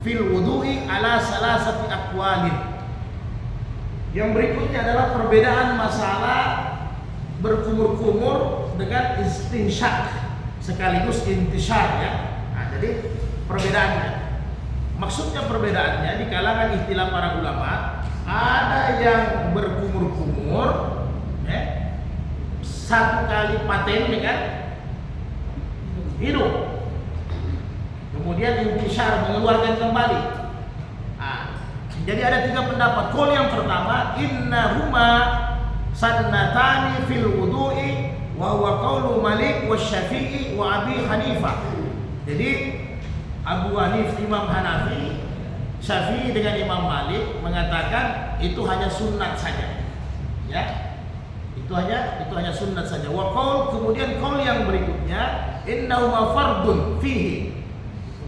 fil wudu'i ala salasati aqwalin. Yang berikutnya adalah perbedaan masalah berkumur-kumur dengan istinshaq sekaligus intishar ya. Nah, jadi perbedaannya. Maksudnya perbedaannya di kalangan istilah para ulama, ada yang berkumur-kumur satu kali paten dengan hidung. Kemudian intishar mengeluarkan kembali. Jadi ada tiga pendapat. Qaul yang pertama, innahuma sunnatani fil wudu'i wa huwa qaulu Malik wa Syafi'i wa Abi Hanifah. Jadi Abu Hanif, Imam Hanafi, Syafi'i dengan Imam Malik mengatakan itu hanya sunnat saja. Ya. Itu hanya sunnat saja. Wa qaul, kemudian qaul yang berikutnya, innahuma fardun fihi.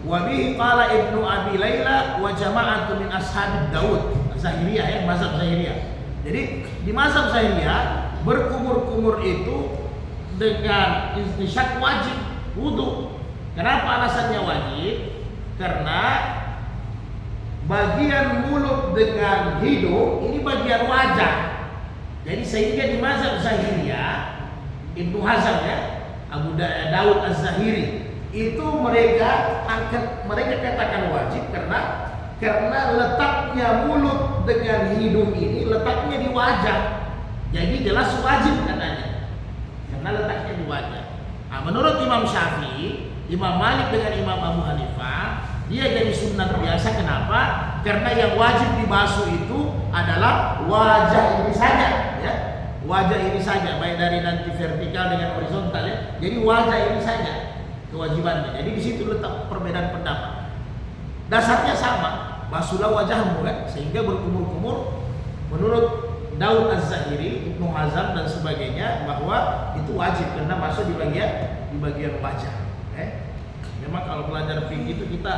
Wa bihi qala Ibnu Abi Laila wa jama'atu min ashabid Daud. Zahiriyah ya, mazhab Zahiriyah. Jadi di mazhab Zahiriyah berkumur-kumur itu dengan istinshaq wajib wudu. Kenapa alasannya wajib? Karena bagian mulut dengan hidung ini bagian wajah. Jadi sehingga di mazhab Zahiriyah, Ibnu Hazm ya, Abu Daud Az-Zahiri, itu mereka katakan wajib karena letaknya mulut dengan hidung ini letaknya di wajah. Jadi jelas wajib katanya. Karena letaknya di wajah. Nah, menurut Imam Syafi'i, Imam Malik dengan Imam Abu Hanifah, dia jadi sunnah biasa. Kenapa? Karena yang wajib dibasuh itu adalah wajah ini saja, ya. Wajah ini saja, baik dari nanti vertikal dengan horizontal ya. Jadi wajah ini saja kewajibannya. Jadi di situ letak perbedaan pendapat. Dasarnya sama, basuhlah wajahmu kan, sehingga berkumur-kumur menurut Daud Az-Zahiri, Ibnu Hazm dan sebagainya bahwa itu wajib karena masuk di bagian wajah. Memang kalau belajar fikih itu kita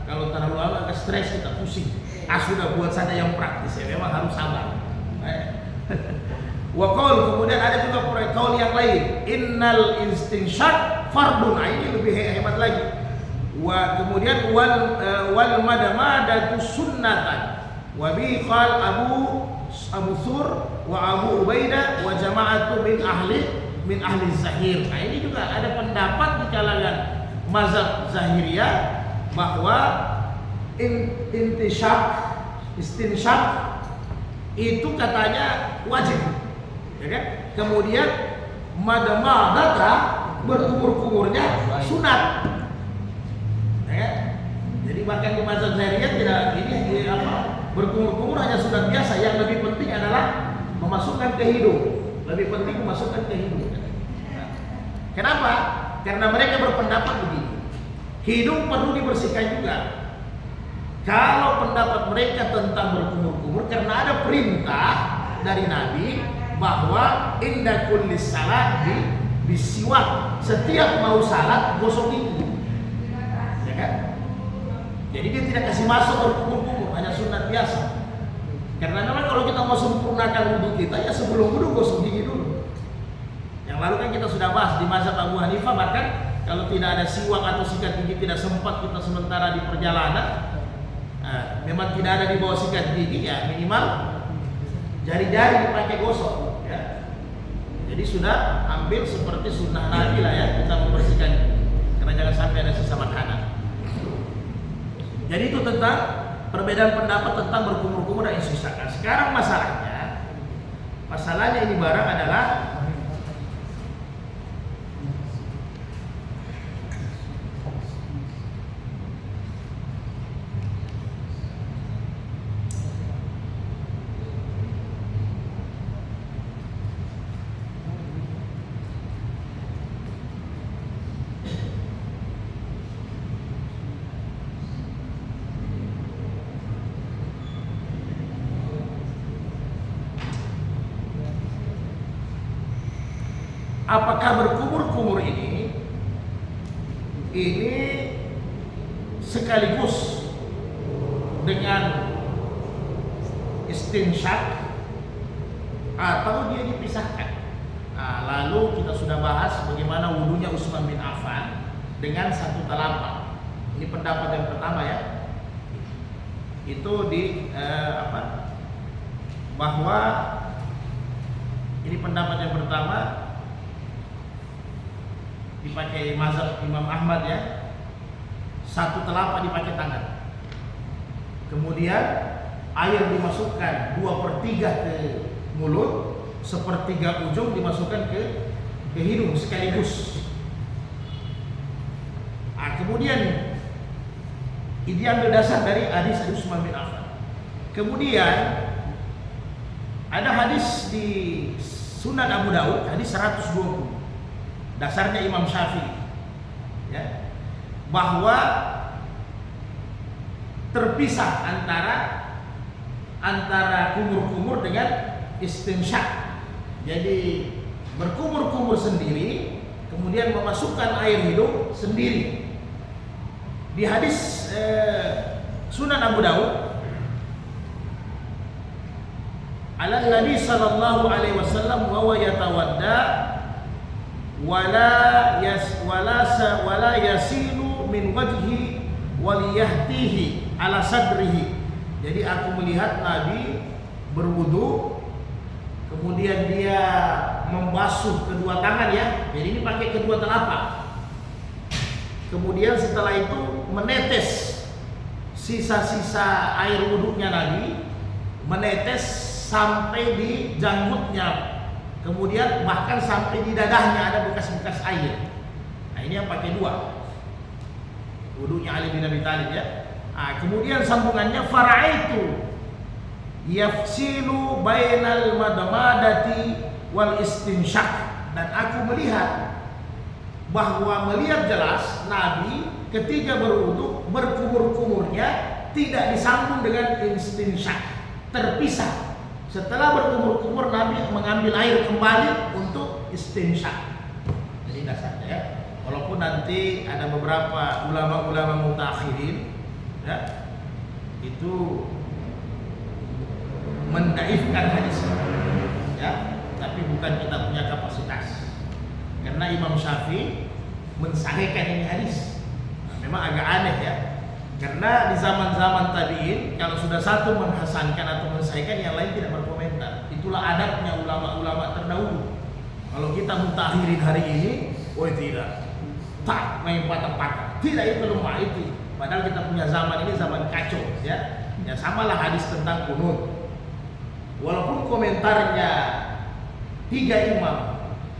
kalau terlalu lama agak stres, kita pusing. Sudah buat saja yang praktis ya, memang harus sabar. Wa qaul, kemudian ada juga qaul yang lain, innal istinshaq fardun. Ini lebih hebat lagi. Wa kemudian wal madamadatu sunnatan. Wa bi qal Abu Thur wa Abu Ubaidah wa jama'atu min ahli zahir. Nah, ini juga ada pendapat di kalangan mazhab Zahiriyah bahwa istinshaq itu katanya wajib. Ya kan? Kemudian madamadata berkumur-kumurnya sunat. Ya. Jadi bahkan di mazhab Zahiriyah tidak ini berkumur-kumur hanya sunat biasa. Yang lebih penting adalah memasukkan ke hidung. Lebih penting memasukkan ke hidung. Kenapa? Karena mereka berpendapat begini. Hidung perlu dibersihkan juga. Kalau pendapat mereka tentang berkumur-kumur, karena ada perintah dari Nabi bahwa inda kulli salat bisiwak, setiap mau salat gosok gigi, ya kan? Jadi dia tidak kasih masuk berkumur-kumur, hanya sunat biasa. Karena memang kalau kita mau sempurnakan wudhu kita ya sebelum wudhu gosok gigi dulu. Yang lalu kan kita sudah bahas di mazhab Abu Hanifah, bahkan kalau tidak ada siwak atau sikat gigi tidak sempat kita sementara di perjalanan, memang tidak ada di bawah sikat gigi ya minimal jari-jari dipakai gosok. Jadi sudah ambil seperti sunnah Nabi lah ya, kita membersihkan karena jangan sampai ada sisa makanan. Jadi itu tentang perbedaan pendapat tentang berkumur-kumur dan istinshaq. Sekarang masalahnya ini barang adalah apakah berkumur-kumur ini sekaligus dengan istinshaq atau dia dipisahkan. Lalu kita sudah bahas bagaimana wudunya Utsman bin Affan dengan satu telapak. Ini pendapat yang pertama ya. itu bahwa ini pendapat yang pertama dipakai mazhab Imam Ahmad ya, satu telapak dipakai tangan, kemudian air dimasukkan 2/3 ke mulut, 1/3 ujung dimasukkan ke hidung sekaligus. Kemudian ini ambil dasar dari hadis Utsman bin Affan. Kemudian ada hadis di Sunan Abu Daud, hadis 120. Dasarnya Imam Syafi'i, ya, bahwa terpisah antara kumur-kumur dengan istinsyak. Jadi berkumur-kumur sendiri, kemudian memasukkan air hidung sendiri. Di hadis Sunan Abu Daud, ala Nabi sallallahu alaihi wasallam wa huwa yatawadda wala yasilu min wajhi wal yahtihi ala sadrihi. Jadi aku melihat Nabi berwudu, kemudian dia membasuh kedua tangan ya. Jadi ini pakai kedua telapak. Kemudian setelah itu menetes sisa-sisa air wudunya Nabi, menetes sampai di janggutnya, kemudian bahkan sampai di dadahnya ada bekas-bekas air. Nah ini yang pakai dua, wudunya Ali bin Abi Thalib ya. Kemudian sambungannya fara'aitu yafsilu bainal madmadati wal istinsyak, dan aku melihat bahwa melihat jelas Nabi ketika berwudu berkumur-kumurnya tidak disambung dengan istinsyak, terpisah. Setelah berkumur-kumur Nabi mengambil air kembali untuk istinsyak. Jadi dasarnya ya. Walaupun nanti ada beberapa ulama-ulama mutakhirin ya, itu mendaifkan hadis ya, tapi bukan kita punya kapasitas. Karena Imam Syafi'i mensahihkan ini hadis. Memang agak aneh ya. Karena di zaman-zaman tabi'in kalau sudah satu menghasankan atau mensahihkan, yang lain tidak berkomentar. Itulah adabnya ulama-ulama terdahulu. Kalau kita mutakhirin hari ini, oh tidak, tak main patah-patah, tidak, itu lemah itu. Padahal kita punya zaman ini zaman kacau ya. Ya samalah hadis tentang kunut. Walaupun komentarnya 3 imam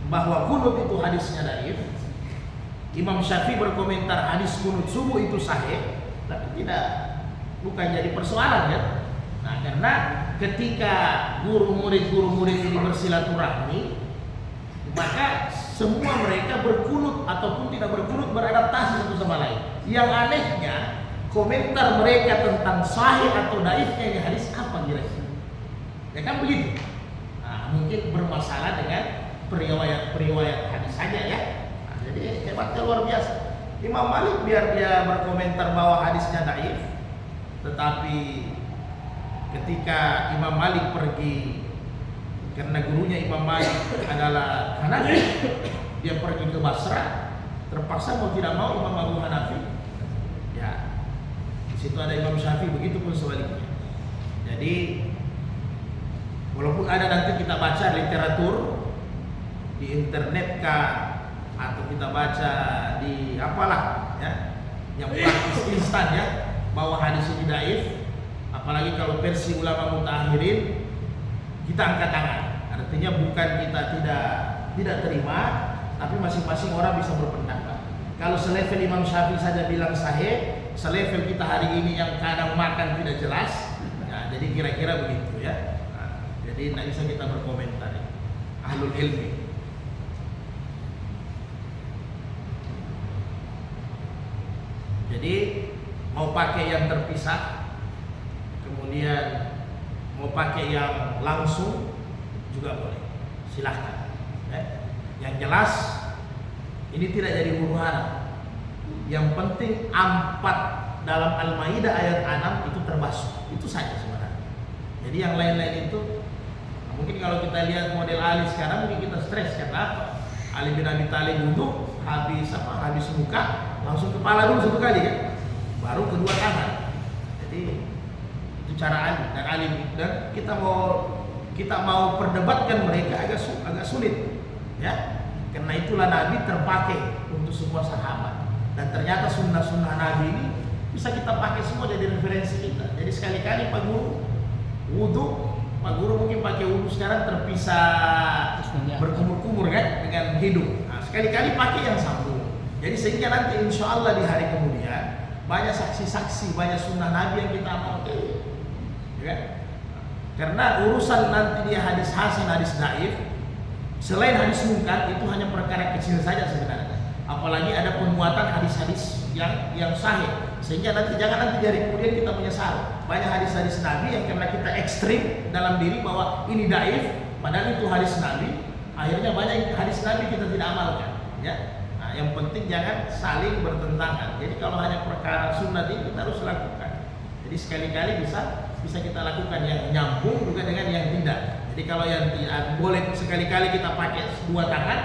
bahwa kunut itu hadisnya dhaif, Imam Syafi'i berkomentar hadis kunut subuh itu sahih, tapi bukan jadi persoalan ya. Nah, karena ketika guru murid ini bersilaturahmi, maka semua mereka berkunut ataupun tidak berkunut beradaptasi satu sama lain. Yang anehnya komentar mereka tentang sahih atau dhaifnya ini hadis apa kira-kira? Ya kan begitu. Nah, mungkin bermasalah dengan periwayat hadis saja ya. Nah, jadi hebatnya luar biasa. Imam Malik biar dia berkomentar bahwa hadisnya dhaif, tetapi ketika Imam Malik pergi, karena gurunya Imam Malik adalah Hanafi, dia pergi ke Basra, terpaksa mau tidak mau Imam Abu Hanafi. Ya, di situ ada Imam Syafi'i, begitu pun sebaliknya. Jadi walaupun ada nanti kita baca literatur di internet atau kita baca di apalah ya, yang praktis instan ya, bahwa hadis ini dhaif, apalagi kalau versi ulama mutakhirin, kita angkat tangan. Artinya bukan kita tidak terima, tapi masing-masing orang bisa berpendapat. Kalau selevel Imam Syafi'i saja bilang sahih, selevel kita hari ini yang kadang makan tidak jelas, ya, jadi kira-kira begitu ya. Nah, jadi tidak bisa kita berkomentar. Ahlul ilmi. Jadi mau pakai yang terpisah, kemudian mau pakai yang langsung juga boleh, silahkan. Yang jelas ini tidak jadi huru-hara. Yang penting 4 dalam Al-Maidah ayat 6 itu terbasuh, itu saja sebenarnya. Jadi yang lain-lain itu mungkin kalau kita lihat model Ali sekarang mungkin kita stres karena apa? Ali bin Abi Thalib duduk habis muka langsung kepala dulu 1 kali kan, baru kedua tangan. Jadi Itu cara Ali dan alim, dan kita mau perdebatkan mereka agak sulit, ya. Karena itulah Nabi terpakai untuk semua sahabat, dan ternyata sunnah-sunnah Nabi ini bisa kita pakai semua jadi referensi kita. Jadi sekali-kali Pak Guru wudhu, Pak Guru mungkin pakai wudhu sekarang terpisah berkumur-kumur kan dengan hidung. Nah, sekali-kali pakai yang sambung. Jadi sehingga nanti insya Allah di hari kemudian banyak saksi-saksi, banyak sunnah Nabi yang kita amalkan, ya. Karena urusan nanti dia hadis hasan, hadis dhaif, selain hadis munkar itu hanya perkara kecil saja sebenarnya. Apalagi ada penguatan hadis-hadis yang sahih, sehingga jangan dari kemudian kita menyesal. Banyak hadis-hadis Nabi yang karena kita ekstrim dalam diri bahwa ini dhaif, padahal itu hadis Nabi. Akhirnya banyak hadis Nabi kita tidak amalkan, ya. Nah, yang penting jangan saling bertentangan. Jadi kalau hanya perkara sunnah itu kita harus lakukan. Jadi sekali-kali bisa kita lakukan yang nyambung juga dengan yang tidak. Jadi kalau yang tidak boleh sekali-kali kita pakai dua tangan,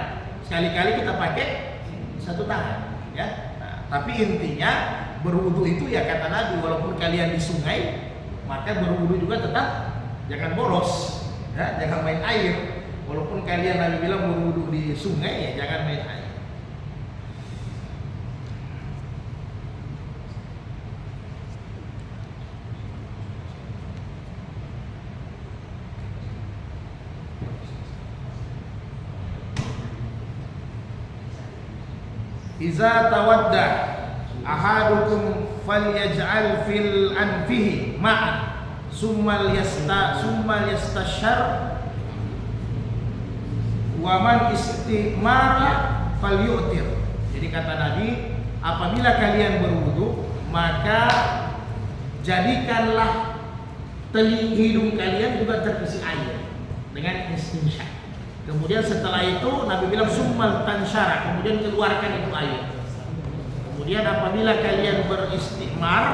sekali-kali kita pakai satu tangan, ya. Nah, tapi intinya berwudu itu ya kata Nabi, walaupun kalian di sungai, maka berwudu juga tetap jangan boros, ya, jangan main air. Walaupun kalian Nabi bilang berwudu di sungai, ya jangan main air. Iza tawadda ahadukum falyaj'al fil anfihi ma'an summal yastashar wa man istimara falyu'tir. Jadi kata Nabi, apabila kalian berwudu, maka jadikanlah hidung kalian juga terisi air dengan istinsyaq. Kemudian setelah itu Nabi bilang summal tansyara, kemudian keluarkan itu air. Kemudian apabila kalian beristimar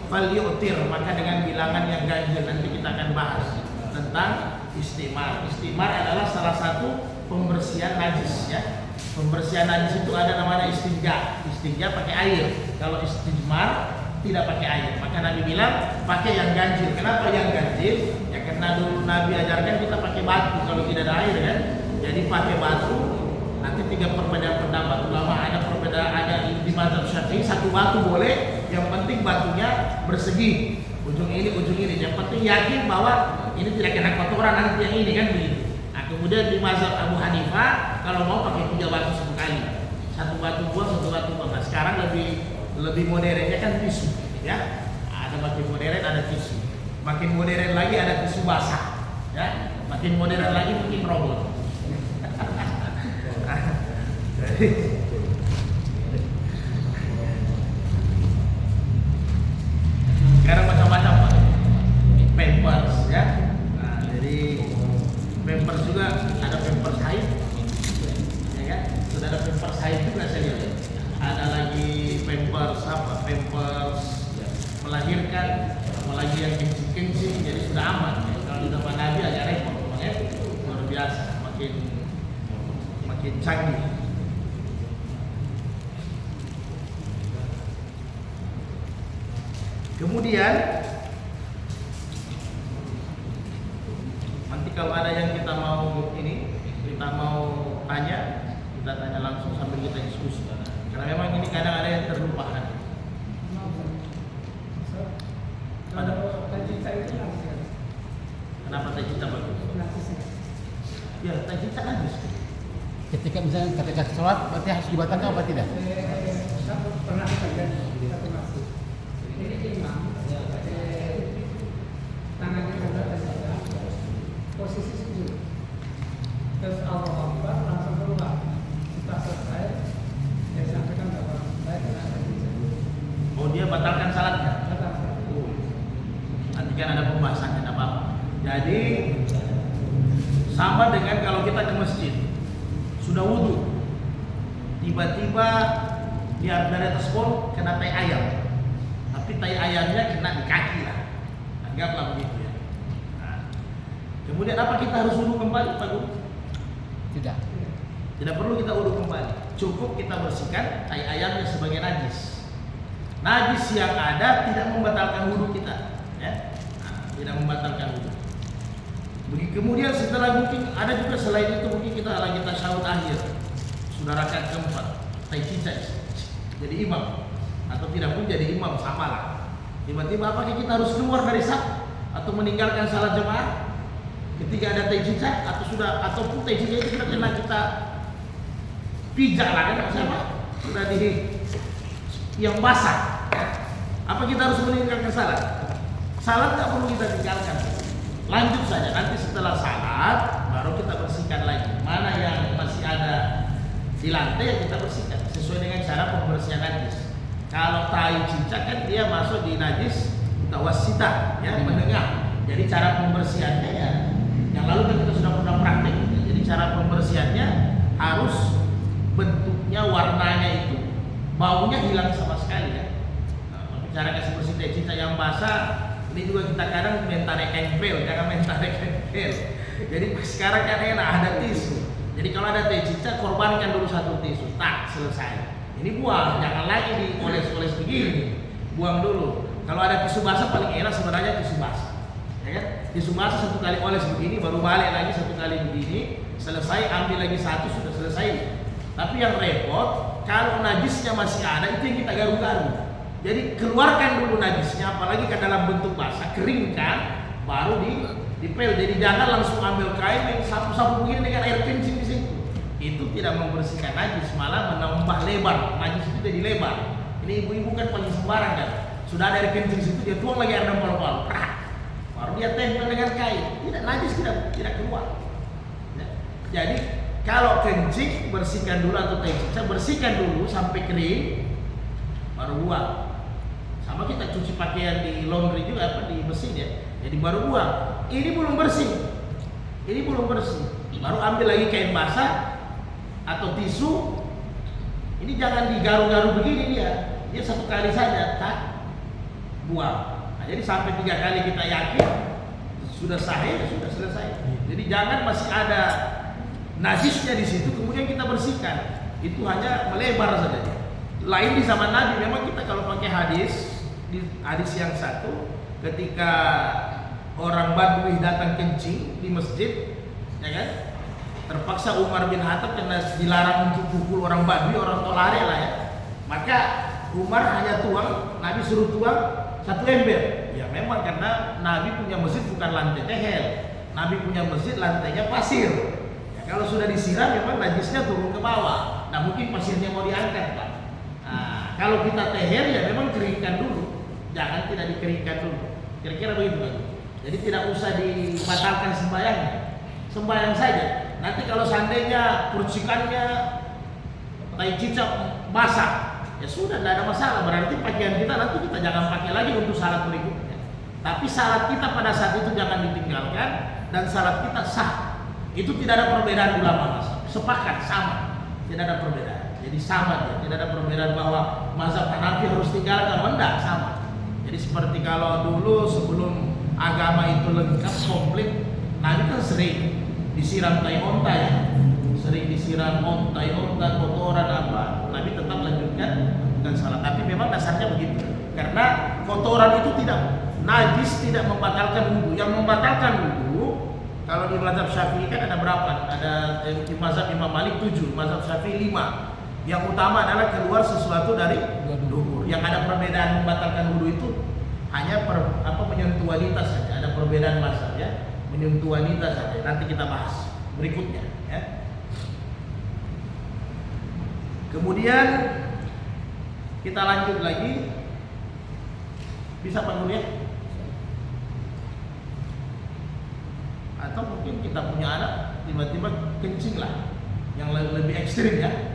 falyu'tir, maka dengan bilangan yang ganjil. Nanti kita akan bahas tentang istimar. Istimar adalah salah satu pembersihan najis, ya. Pembersihan najis itu ada namanya istinja. Istinja pakai air. Kalau istijmar tidak pakai air. Maka Nabi bilang pakai yang ganjil. Kenapa yang ganjil? Ya karena dulu Nabi ajarkan kita pakai batu kalau tidak ada air, kan. Jadi pakai batu. Nanti tiga perbedaan pendapat ulama, ada di mazhab Syafi'i satu batu boleh, yang penting batunya bersegi, ujung ini. Yang penting yakin bahwa ini tidak kena kotoran nanti yang ini, kan begitu. Nah, kemudian di mazhab Abu Hanifah kalau mau pakai 3 batu satu kali, satu batu buang, satu batu buang. Nah, sekarang lebih modernnya kan tisu, ya. Ada makin modern, ada tisu. Makin modern lagi ada tisu basah, ya. Makin modern lagi mungkin robot. Sekarang macam-macam Pak. Pampers, ya. Nah, jadi pampers juga ada pampers haid, ya kan? Sudah ada pampers haid juga saya lihat. Ada lagi pampers pampers melahirkan, apalagi yang kencing-kencing, jadi sudah aman. Ya. Kalau di zaman Nabi agak repot, ya. Luar biasa, makin canggih. Kemudian nanti kalau ada yang kita mau tanya, kita tanya langsung sambil kita diskusi. Karena memang ini kadang ada yang terlupakan. Kenapa tajita bagus? Ya tajita bagus. Ketika sholat berarti harus dibatalkan apa tidak? Pernah ini imam tangannya ada posisi sujud, terus Allahu Akbar langsung keluar. Setelah selesai dia sampaikan bahwa saya tidak ada sujud. Oh, dia batalkan salatnya? Batalkan. Nanti kan ada pembahasannya, tidak apa-apa. Jadi sama dengan kalau kita ke masjid sudah wudhu, tiba-tiba di atas pol kena tai ayam. Tapi tai ayamnya kena di kaki lah, anggaplah begitu, ya. Nah, kemudian apa kita harus wudhu kembali Pak Guru? Tidak perlu kita wudhu kembali, cukup kita bersihkan tai ayamnya sebagai najis. Najis yang ada tidak membatalkan wudhu kita, ya. Nah, tidak membatalkan wudhu. Kemudian setelah mungkin ada juga selain itu mungkin kita lagi tasyahud akhir, sudah rakaat keempat, taicicai jadi imam atau tidak pun jadi imam sama lah. Tiba-tiba apakah kita harus keluar dari saf atau meninggalkan salat jemaah ketika ada taicicai atau sudah ataupun taicicai itu sudah kena kita pijak lah kan siapa sudah di yang basah. Apa kita harus meninggalkan salat? Salat tak perlu kita tinggalkan. Lanjut saja, nanti setelah salat baru kita bersihkan lagi. Mana yang masih ada di lantai yang kita bersihkan sesuai dengan cara pembersihan najis. Kalau tai cicak kan dia masuk di najis mutawassitah, ya menengah. Jadi cara pembersihannya ya yang lalu kan kita sudah pernah praktek. Jadi cara pembersihannya harus bentuknya, warnanya itu, baunya hilang sama sekali ya. Nah, cara kasih bersih tai cicak yang basah. Ini juga kita kadang mentare kampel, jangan mentare kampel. Jadi sekarang kan enak ada tisu. Jadi kalau ada teh cicak korbankan dulu satu tisu, tak selesai. Ini buang, jangan lagi dioles-oles begini. Buang dulu. Kalau ada tisu basah paling enak sebenarnya tisu basah. Ya kan? Tisu basah satu kali oles begini, baru balik lagi satu kali begini, selesai ambil lagi satu sudah selesai. Tapi yang repot kalau najisnya masih ada itu yang kita garu-garu. Jadi keluarkan dulu najisnya, apalagi ke dalam bentuk basah, keringkan, baru dipel. Jadi jangan langsung ambil kain yang sapu-sapu begini dengan air kencing di situ. Itu tidak membersihkan najis, malah menambah lebar. Najis itu jadi lebar. Ini ibu-ibu kan paling sembarang kan. Sudah ada air kencing di situ, dia tuang lagi air dempal-dempal, baru dia tempel dengan kain. Tidak, najis tidak keluar. Ya. Jadi kalau kencing bersihkan dulu atau cicak bersihkan dulu sampai kering, baru buang. Sama kita cuci pakaian di laundry juga apa di mesin ya. Jadi baru buang. Ini belum bersih. Ini belum bersih. Baru ambil lagi kain basah atau tisu. Ini jangan digaru-garu begini dia. Dia satu kali saja tak buang. Nah, jadi sampai 3 kali kita yakin sudah sahih, sudah selesai. Jadi jangan masih ada najisnya di situ kemudian kita bersihkan. Itu hanya melebar saja. Lain di zaman Nabi memang kita kalau pakai hadis yang satu ketika orang Badui datang kencing di masjid, ya kan? Terpaksa Umar bin Khattab karena dilarang untuk pukul orang Badui, orang tolare lah ya. Maka Umar hanya tuang, Nabi suruh tuang 1 ember. Ya memang karena Nabi punya masjid bukan lantai tehel. Nabi punya masjid lantainya pasir. Ya, kalau sudah disiram memang najisnya turun ke bawah. Nah mungkin pasirnya mau diangkat Pak. Nah, kalau kita teher ya memang keringkan dulu. Jangan tidak dikeringkan dulu. Kira-kira begitu kan? Jadi tidak usah dibatalkan sembahyangnya. Sembahyang saja. Nanti kalau seandainya percikannya tai cicak basah, ya sudah tidak ada masalah. Berarti pakaian kita nanti kita jangan pakai lagi untuk salat berikutnya. Tapi salat kita pada saat itu jangan ditinggalkan dan salat kita sah. Itu tidak ada perbedaan ulama mas. Sepakat sama. Tidak ada perbedaan. Jadi sama dia. Tidak ada perbedaan bahwa mazhab Hanafi harus tinggalkan. Tidak sama. Jadi seperti kalau dulu sebelum agama itu lengkap komplit, Nabi kan sering disiram tai onta ya, sering disiram tai onta, kotoran apa, Nabi tetap lanjutkan dan salat. Tapi memang dasarnya begitu, karena kotoran itu tidak najis, tidak membatalkan wudu. Yang membatalkan wudu kalau di mazhab Syafi'i kan ada berapa? Ada di mazhab Imam Malik 7, mazhab Syafi'i 5. Yang utama adalah keluar sesuatu dari dubur. Yang ada perbedaan membatalkan wudu itu hanya menyentuh wanita saja. Ada perbedaan mazhab ya, menyentuh wanita saja. Nanti kita bahas berikutnya ya. Kemudian kita lanjut lagi. Bisa panggil ya? Atau mungkin kita punya anak tiba-tiba kencing lah, yang lebih ekstrim ya.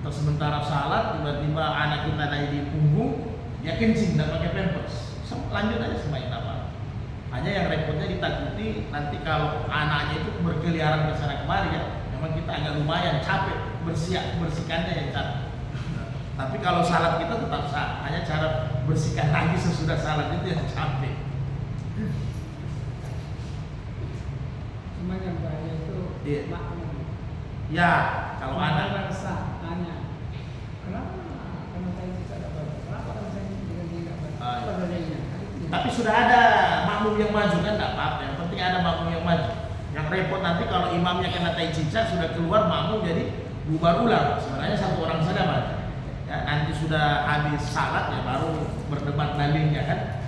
Kita sementara salat tiba-tiba anak kita naik di punggung, dia kencing dan pakai pampers. Lanjut aja sembahyang apa. Hanya yang repotnya ditakuti nanti kalau anaknya itu berkeliaran ke sana kemari ya. Memang kita agak lumayan capek bersihkannya yang capek. Tapi kalau salat kita tetap sah. Hanya cara bersihkan lagi sesudah salat itu yang capek. Cuma yang bahaya itu Iya. makmum. Ya, kalau anak rasa hanya kenapa saya tidak dapat? Kenapa saya tidak dapat? tapi sudah ada makmum yang maju kan tidak apa-apa. Yang penting ada makmum yang maju. Yang repot nanti kalau imamnya kena tai cicak sudah keluar makmum jadi bubar ulang. Sebenarnya satu orang saja maju. Ya, nanti sudah habis salat ya baru berdebat dalilnya kan.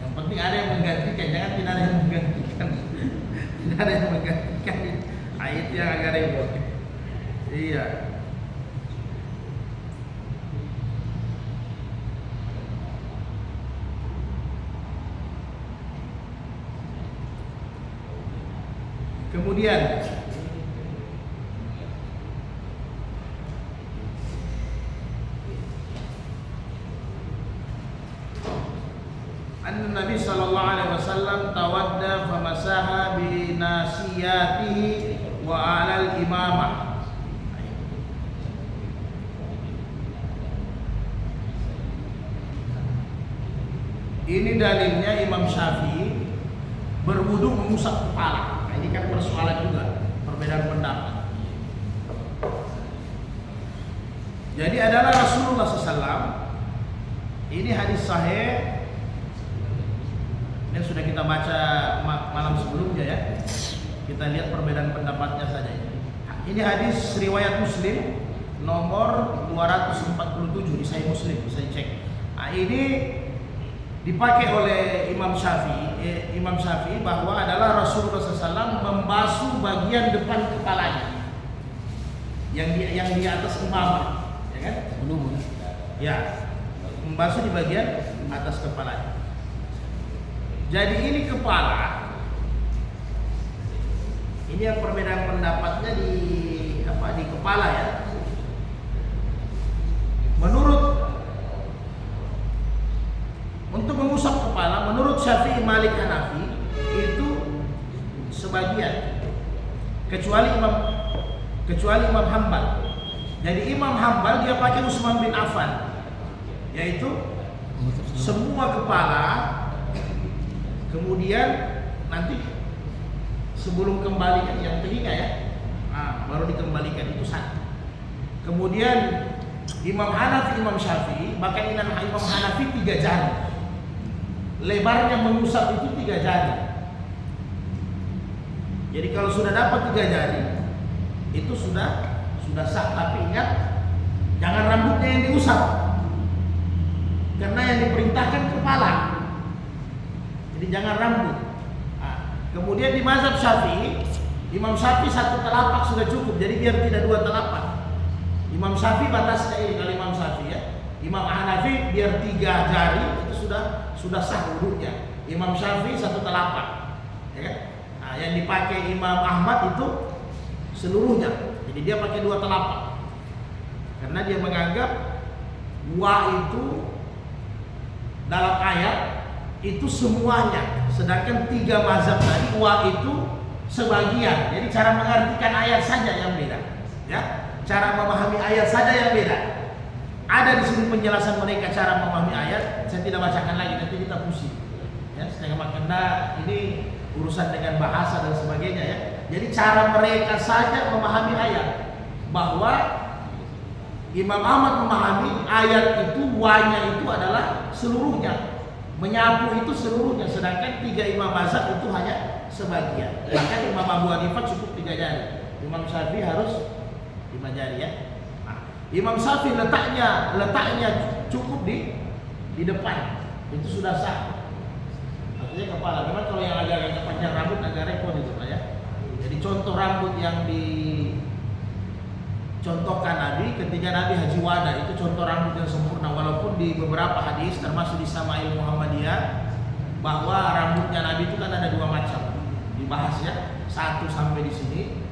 Yang penting ada yang menggantikan, jangan tidak ada yang menggantikan. Tidak ada yang menggantikan. Nah, itu yang agak repot. Iya. Kemudian Nabi sallallahu alaihi wasallam tawadda famasaha bi nasiyatihi wa 'alal imamah. Ini dalilnya Imam Syafi'i berwudu mengusap kepala. Nah, ini kan persoalan juga, perbedaan pendapat. Jadi adalah Rasulullah SAW. Ini hadis sahih yang sudah kita baca malam sebelumnya ya. Kita lihat perbedaan pendapatnya saja. Ini hadis riwayat Muslim nomor 247 di Sahih Muslim, bisa dicek. Nah, ini dipakai oleh Imam Syafi'i bahwa adalah Rasulullah SAW membasuh bagian depan kepalanya yang di atas imamah, ya kan? Ya, membasuh di bagian atas kepalanya. Jadi ini kepala, ini yang perbedaan pendapatnya di kepala ya. Untuk mengusap kepala, menurut Syafi'i, Malik, Hanafi itu sebagian, kecuali Imam Hambal. Jadi Imam Hambal dia pakai Utsman bin Affan, yaitu semua kepala, kemudian nanti sebelum kembalikan yang telinga ya, baru dikembalikan itu satu. Kemudian Imam Hanafi, Imam Syafi'i, bahkan Imam Hanafi 3 jari. Lebarnya mengusap itu 3 jari. Jadi kalau sudah dapat 3 jari, itu sudah sah. Tapi ingat, jangan rambutnya yang diusap, karena yang diperintahkan kepala. Jadi jangan rambut. Kemudian di mazhab Syafi'i, Imam Syafi'i 1 telapak sudah cukup. Jadi biar tidak 2 telapak. Imam Syafi'i batasnya ini kalau Imam Syafi'i ya. Imam Hanafi biar 3 jari itu sudah sah wudunya. Imam Syafi'i 1 telapak, ya kan? Nah, yang dipakai Imam Ahmad itu seluruhnya. Jadi dia pakai 2 telapak. Karena dia menganggap wa itu dalam ayat itu semuanya. Sedangkan 3 mazhab tadi wa itu sebagian. Jadi cara mengartikan ayat saja yang beda, ya. Cara memahami ayat saja yang beda. Ada di sini penjelasan mereka cara memahami ayat. Saya tidak bacakan lagi, nanti kita pusing. Ya, setengah karena ini urusan dengan bahasa dan sebagainya ya. Jadi cara mereka saja memahami ayat, bahwa Imam Ahmad memahami ayat itu wanya itu adalah seluruhnya, menyapu itu seluruhnya, sedangkan 3 imam mazhab itu hanya sebagian. Bahkan Imam Abu Hanifah cukup 3 jari, Imam Syafi'i harus 5 jari ya. Nah, Imam Syafi'i letaknya cukup di depan, itu sudah sah. Artinya kepala. Memang kalau yang agak panjang rambut agak repot itu Pak ya. Jadi contoh rambut yang dicontohkan Nabi ketika Nabi Haji Wada itu contoh rambut yang sempurna, walaupun di beberapa hadis termasuk di Sama'il Muhammadiyah bahwa rambutnya Nabi itu kan ada 2 macam dibahas ya, 1 sampai di sini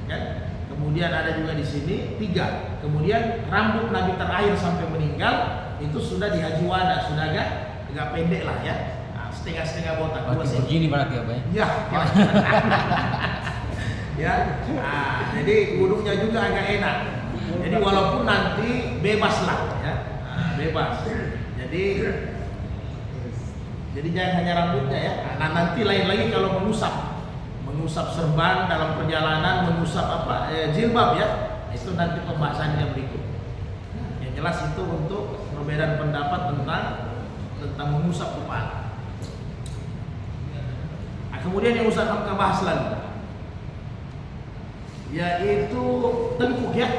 kan. Kemudian ada juga di sini 3. Kemudian rambut Nabi terakhir sampai meninggal itu sudah di Haji Wada, sudah agak pendek lah ya. Nah, setengah botak. Begini berarti apa ya? Ya. Ya. Nah, jadi wudhunya juga agak enak. Jadi walaupun nanti bebas lah ya. Nah, bebas. Jadi jangan hanya rambutnya ya. Nah, nanti lain lagi kalau mengusap serban dalam perjalanan, mengusap jilbab ya, itu nanti pembahasannya berikut. Yang jelas itu untuk perbedaan pendapat tentang mengusap kepala. kemudian yang Ustaz Hamka bahas lagi, yaitu tengkuk ya,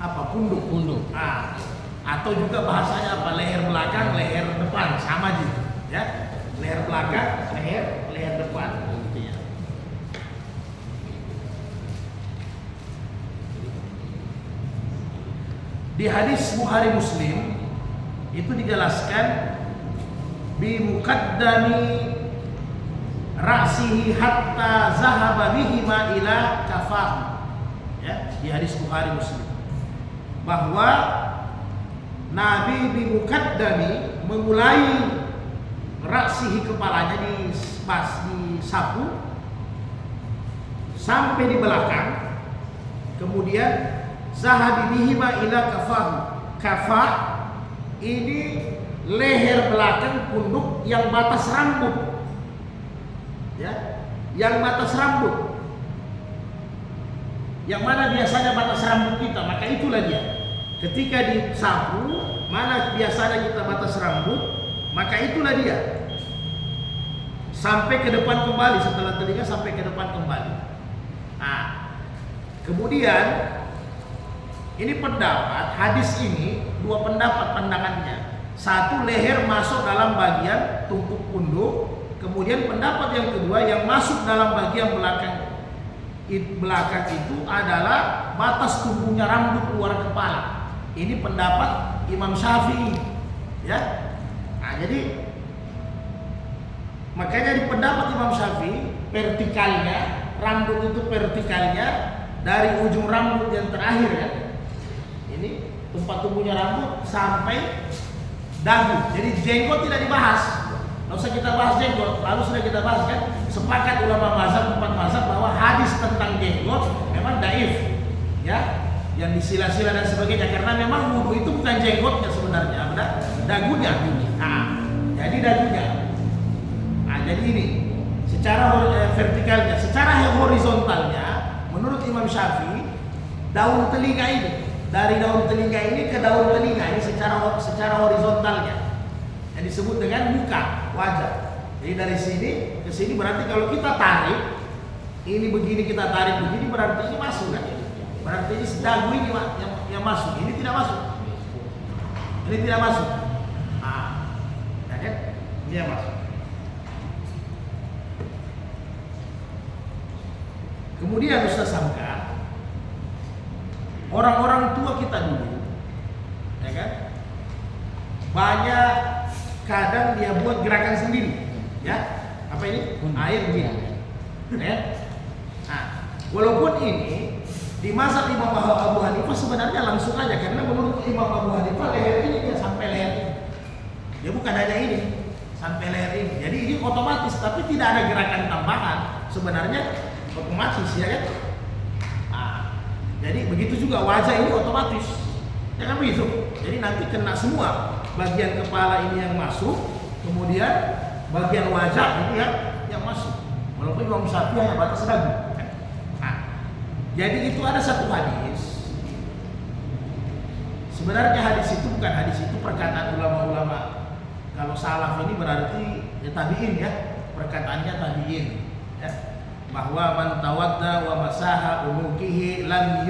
apa punduk. Ah, atau juga bahasanya apa, leher belakang, leher depan, sama juga ya, leher belakang, leher depan. Di hadis Bukhari Muslim itu dijelaskan bi muqaddami ra'sihi hatta zahaba bihima ila kafah, ya, di hadis Bukhari Muslim bahwa Nabi bi muqaddami memulai ra'sihi, kepalanya disapu sampai di belakang, kemudian zahabi bihima ila kafah. Kafah ini leher belakang punduk yang batas rambut, ya, yang batas rambut, yang mana biasanya batas rambut kita, maka itulah dia. Ketika disapu, mana biasanya kita batas rambut, maka itulah dia. Sampai ke depan kembali, setelah telinga sampai ke depan kembali. Nah, kemudian ini pendapat, hadis ini dua pendapat pandangannya. Satu, leher masuk dalam bagian tumpuk punduk. Kemudian pendapat yang kedua, yang masuk dalam bagian belakang itu adalah batas tumbuhnya rambut luar kepala. Ini pendapat Imam Syafi'i, ya. Nah, jadi makanya di pendapat Imam Syafi'i, vertikalnya, rambut itu vertikalnya dari ujung rambut yang terakhir, ya, ini tempat tumbuhnya rambut sampai dagu. Jadi jenggot tidak dibahas. Nggak usah kita bahas jenggot. Lalu sudah kita bahas kan, sepakat ulama mazhab, 4 mazhab bahwa hadis tentang jenggot memang daif, ya, yang disila-sila dan sebagainya, karena memang wudu itu bukan jenggotnya sebenarnya, ada dagunya. Nah, jadi dagunya. Nah, jadi ini secara vertikalnya, secara horizontalnya menurut Imam Syafi'i, daun telinga ini, dari daun telinga ini ke daun telinga ini secara horizontalnya, yang disebut dengan muka, wajah. Jadi dari sini ke sini berarti kalau kita tarik ini begini, kita tarik begini, berarti ini masuk kan? Berarti ini dagu ini yang masuk, ini tidak masuk. Ini tidak masuk. Ah, ya kan? Ini yang masuk. Kemudian Ustaz Hamka, orang-orang tua kita dulu, ya kan, banyak kadang dia buat gerakan sendiri, ya. Apa ini? Air begini, ya. Nah, walaupun ini di mazhab Imam Abu Hanifah sebenarnya langsung aja, karena menurut Imam Abu Hanifah leher ini dia sampai leher ini, dia bukan hanya ini sampai leher ini. Jadi ini otomatis, tapi tidak ada gerakan tambahan, sebenarnya otomatis, ya kan. Jadi begitu juga wajah ini otomatis, ya kan begitu. Jadi nanti kena semua, bagian kepala ini yang masuk, kemudian bagian wajah ini yang masuk. Walaupun Imam Syafi'i hanya batas dagu. Nah, jadi itu ada satu hadis. Sebenarnya hadis itu bukan hadis, itu perkataan ulama-ulama. Kalau salaf ini berarti ya tabi'in, ya, perkataannya tabi'in, ya. Bahwa man tawadda wa masaha unukihi lam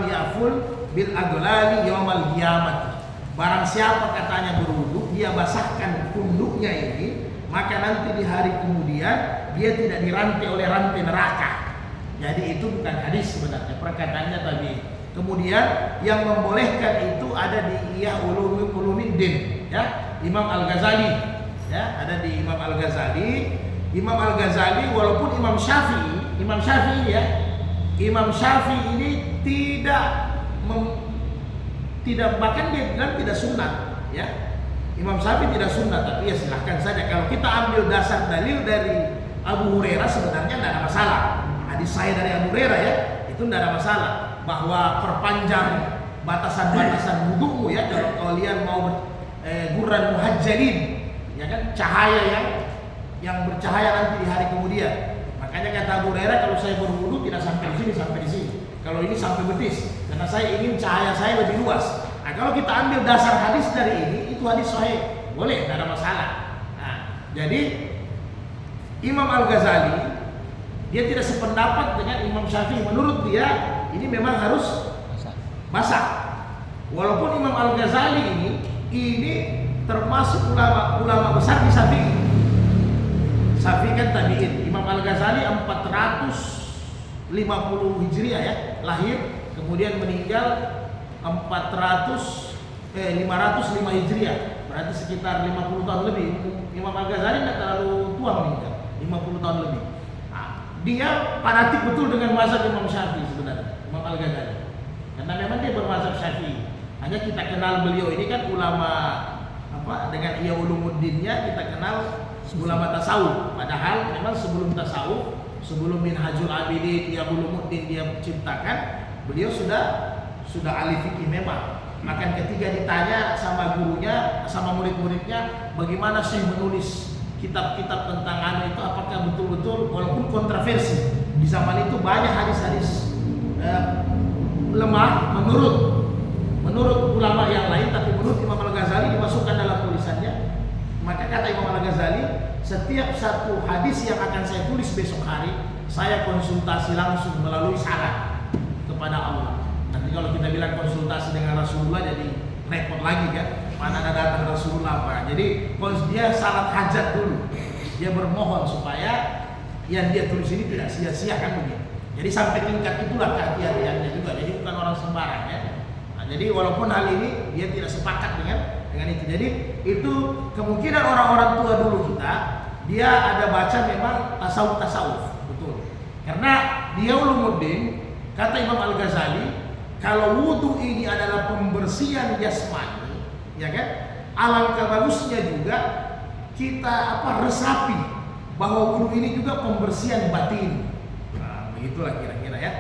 ya'ful bil aglali yaumal qiyamah. Barang siapa katanya berwudu, dia basahkan punduknya ini, maka nanti di hari kemudian dia tidak dirantai oleh rantai neraka. Jadi itu bukan hadis sebenarnya, perkataannya tadi. Kemudian yang membolehkan itu ada di Ihya Ulumuddin, ya, Imam Al-Ghazali, ya, ada di Imam Al-Ghazali. Imam Al-Ghazali, walaupun Imam Syafi'i ya, Imam Syafi'i ini tidak bahkan dia bilang tidak sunat, ya. Imam Syafi'i tidak sunat, tapi ya silahkan saja. Kalau kita ambil dasar dalil dari Abu Hurairah sebenarnya tidak ada masalah. Hadis saya dari Abu Hurairah, ya, itu tidak ada masalah, bahwa perpanjang batasan-batasan wudumu, ya, kalau kalian mau gurran muhajjalin, ya kan, cahaya yang bercahaya nanti di hari kemudian. Makanya kata Abu Hurairah, kalau saya berwudu tidak sampai di sini, sampai di sini. Kalau ini sampai betis, karena saya ingin cahaya saya lebih luas. Nah, kalau kita ambil dasar hadis dari ini, itu hadis sahih, boleh, tidak ada masalah. Nah, jadi Imam Al-Ghazali dia tidak sependapat dengan Imam Syafi'i. Menurut dia ini memang harus basah. Walaupun Imam Al-Ghazali ini termasuk ulama besar di Syafi'i. Syafi'i kan tabi'in. Imam Al-Ghazali 450 Hijriah ya, lahir, kemudian meninggal 505 Hijriah. Berarti sekitar 50 tahun lebih. Imam Al-Ghazali tidak terlalu tua meninggal, 50 tahun lebih. Nah, dia fanatik betul dengan mazhab Imam Syafi'i sebenarnya, Imam Al-Ghazali. Karena memang dia bermazhab Syafi'i. Hanya kita kenal beliau ini kan ulama dengan Ihya Ulumuddinnya kita kenal ulama tasawuf. Padahal memang sebelum tasawuf, sebelum Minhajul Abidin, Ihya Ulumuddin dia ciptakan, beliau sudah ahli fikih memang. Maka ketika ditanya sama gurunya, sama murid-muridnya, bagaimana sih menulis kitab-kitab tentang anu itu, apakah betul-betul, walaupun kontroversi di zaman itu banyak hadis-hadis lemah menurut ulama yang lain, tapi menurut Imam Al-Ghazali dimasukkan dalam tulisannya. Maka kata Imam Al-Ghazali, setiap satu hadis yang akan saya tulis besok hari, saya konsultasi langsung melalui syarat kepada Allah. Nanti kalau kita bilang konsultasi dengan Rasulullah jadi repot lagi kan, mana ada datang Rasulullah apa. Jadi dia salat hajat dulu, dia bermohon supaya yang dia tulis ini tidak sia-sia kan begitu. Jadi sampai tingkat itulah kehati-hatiannya juga. Jadi bukan orang sembarang ya. Nah, jadi walaupun hal ini dia tidak sepakat dengan itu. Jadi itu kemungkinan orang-orang tua dulu kita, dia ada baca memang tasawuf betul. Karena dia Ulumuddin, kata Imam Al-Ghazali, kalau wudu ini adalah pembersihan jasmani, ya kan? Alangkah bagusnya juga kita resapi bahwa wudu ini juga pembersihan batin. Nah, begitulah kira-kira ya.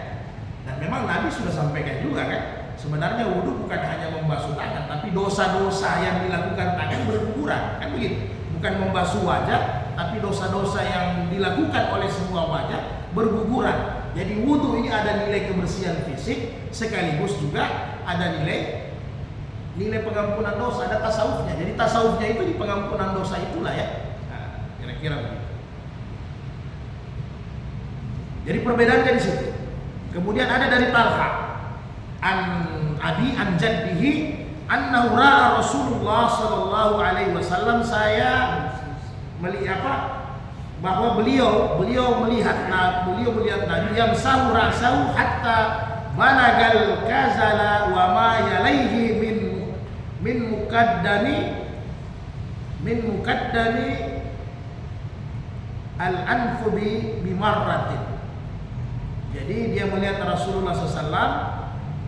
Dan memang Nabi sudah sampaikan juga kan, sebenarnya wudu bukan hanya membasuh tangan, tapi dosa-dosa yang dilakukan tangan berguguran, kan begitu. Bukan membasuh wajah, tapi dosa-dosa yang dilakukan oleh semua wajah berguguran. Jadi wudu ini ada nilai kebersihan fisik, sekaligus juga ada nilai pengampunan dosa, ada tasawufnya. Jadi tasawufnya itu di pengampunan dosa itulah ya. Nah, kira-kira begitu. Jadi perbedaannya di situ. Kemudian ada dari Talha an jaddihi annahu ra'a Rasulullah sallallahu alaihi wasallam, saya melihat bahwa beliau melihat Nabi yang sahu ra'sahu hatta balagal kazala wa ma yalaihi min mukaddami al-anfu bi marratin. Jadi dia melihat Rasulullah SAW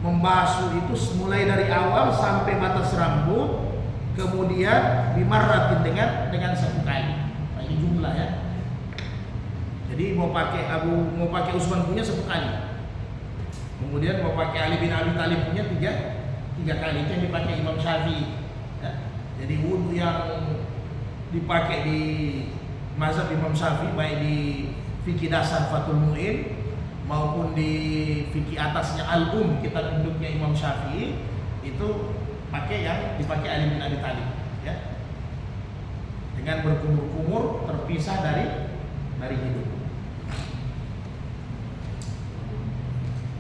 membasuh itu mulai dari awal sampai batas rambut, kemudian bimarratin dengan satu kali. Nah, ini jumlah ya. Jadi mau pakai Utsman punya satu kali. Kemudian mau pakai Ali bin Abi Thalib punya tiga kali. Itu yang dipakai Imam Syafi'i. Ya. Jadi wudu yang dipakai di mazhab Imam Syafi'i, baik di fikih dasar Fathul Mu'in maupun di fikih atasnya Al-Um, kitab induknya Imam Syafi'i, itu pakai yang dipakai Ali bin Abi Thalib, ya. Dengan berkumur-kumur terpisah dari hidup.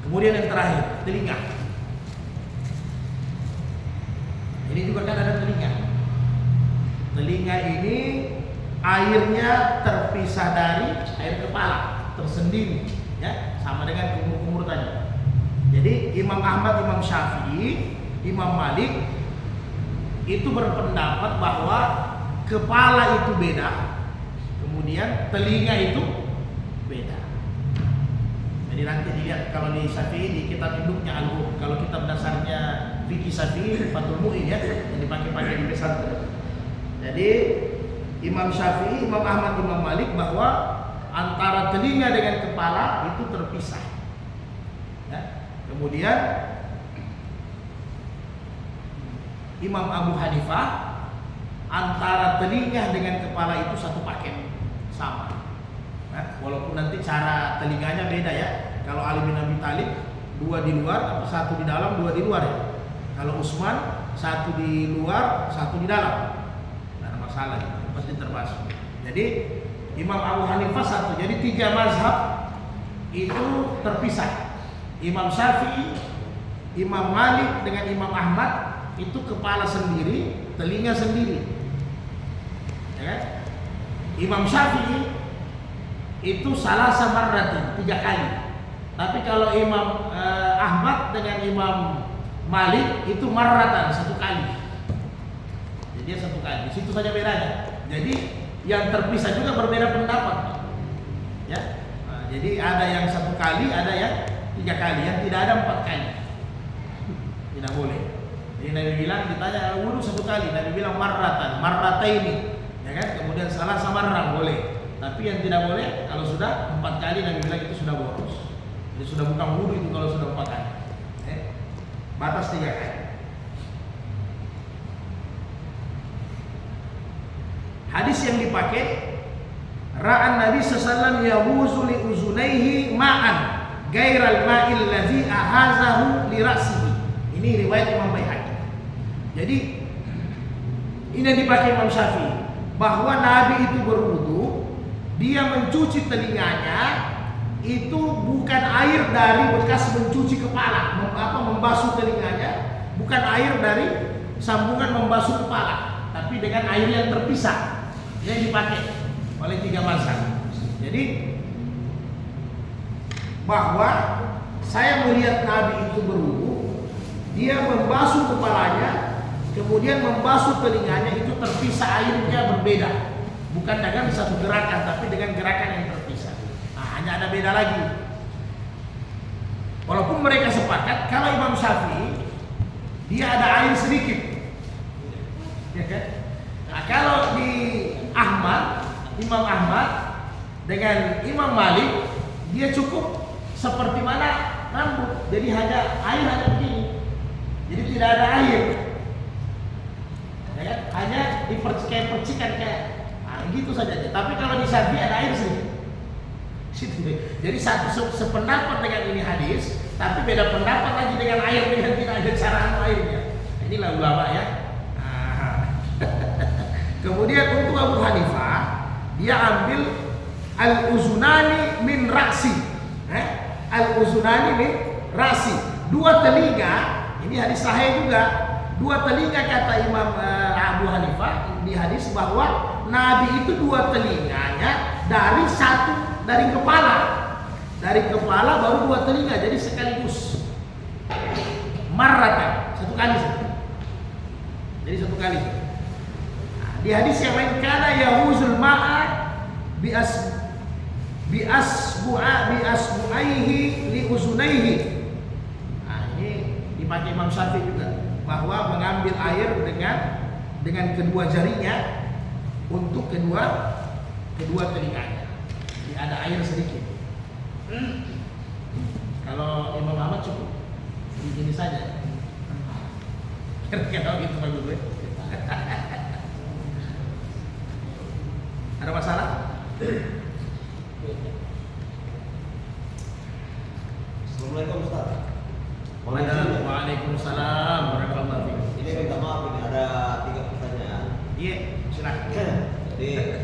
Kemudian yang terakhir, telinga. Ini juga kan ada telinga. Telinga ini airnya terpisah dari air kepala, tersendiri, ya, sama dengan kumur-kumur tadi. Jadi Imam Ahmad, Imam Syafi'i, Imam Malik itu berpendapat bahwa kepala itu beda, kemudian telinga itu beda. Jadi nanti dilihat kalau di Syafi'i di kitab induknya Al-Um, kalau kitab dasarnya fikih Syafi'i Fathul Mu'in ya, yang dipakai di pesantren. Jadi Imam Syafi'i, Imam Ahmad, Imam Malik bahwa antara telinga dengan kepala itu terpisah. Ya. Kemudian Imam Abu Hanifah antara telinga dengan kepala itu satu paket, sama. Nah, walaupun nanti cara telinganya beda ya. Kalau Ali bin Abi Thalib 2 di luar, 1 di dalam, 2 di luar ya. Kalau Utsman 1 di luar, 1 di dalam. Tidak ada masalah, pasti termasuk. Jadi Imam Abu Hanifah satu. Jadi 3 mazhab itu terpisah. Imam Syafi'i, Imam Malik dengan Imam Ahmad itu kepala sendiri, telinga sendiri. Ya kan? Imam Syafi'i itu salah marratin 3 kali. Tapi kalau Imam Ahmad dengan Imam Malik itu marratan 1 kali. Jadi dia 1 kali. Di situ saja bedanya. Jadi yang terpisah juga berbeda pendapat. Ya. Nah, jadi ada yang 1 kali, ada yang 3 kali, yang tidak ada 4 kali. Tidak boleh. Jadi Nabi bilang ditanya wudu 1 kali, Nabi bilang marrataini. Ya kan? Kemudian salah marrah boleh. Tapi yang tidak boleh kalau sudah 4 kali, Nabi bilang itu sudah boros. Jadi sudah bukan wudu itu kalau sudah 4 kali. Batas 3 kali. Hadis yang dipakai ra'an Nabi sallallahu yahuzu li uzunaihi ma'an gairal ma'il ladzi ahazahu li ra'sihi. Ini riwayat Imam Baihaqi. Jadi ini yang dipakai Imam Syafi'i, bahwa Nabi itu berwudu, dia mencuci telinganya itu bukan air dari bekas mencuci kepala, membasuh telinganya, bukan air dari sambungan membasuh kepala, tapi dengan air yang terpisah yang dipakai oleh 3 mazhab. Jadi bahwa saya melihat Nabi itu berwudu, dia membasuh kepalanya, kemudian membasuh telinganya, itu terpisah, airnya berbeda, bukan dengan satu gerakan, tapi dengan gerakan yang terpisah. Nah, hanya ada beda lagi. Walaupun mereka sepakat, kalau Imam Syafi'i dia ada air sedikit, ya kan? Nah, kalau di Imam Ahmad dengan Imam Malik, dia cukup seperti mana rambut, jadi air hanya begini, jadi tidak ada air, ya kan? Hanya percikan kayak gitu saja. Tapi kalau di Syafi'i ada air sedikit. Jadi sependapat dengan ini hadis, tapi beda pendapat lagi dengan air, dengan tidak ada cara airnya. Inilah ulama ya. Kemudian untuk Abu Hanifah, dia ambil al-uzunani min ra'si. Al-uzunani min ra'si. 2 telinga, ini hadis sahih juga. 2 telinga kata Imam Abu Hanifah di hadis, bahwa Nabi itu 2 telinganya dari kepala. Dari kepala baru 2 telinga, jadi sekaligus. Marratan, 1 kali. Jadi 1 kali. Nah, di hadis yang lain, kana yahuzul ma'a bi asbu'aihi li uzunaihi. Nah, ini dipakai Imam Syafi'i juga, bahwa mengambil air dengan kedua jarinya untuk kedua telinganya. Jadi ada air sedikit. Kalau Imam Ahmad cukup begini saja. Kira-kira gitu Pak Guru. Ada masalah? Assalamualaikum Ustaz. Waalaikumsalam warahmatullahi wabarakatuh. Ini minta maaf, ini ada 3 pertanyaan. Iya, silakan. Jadi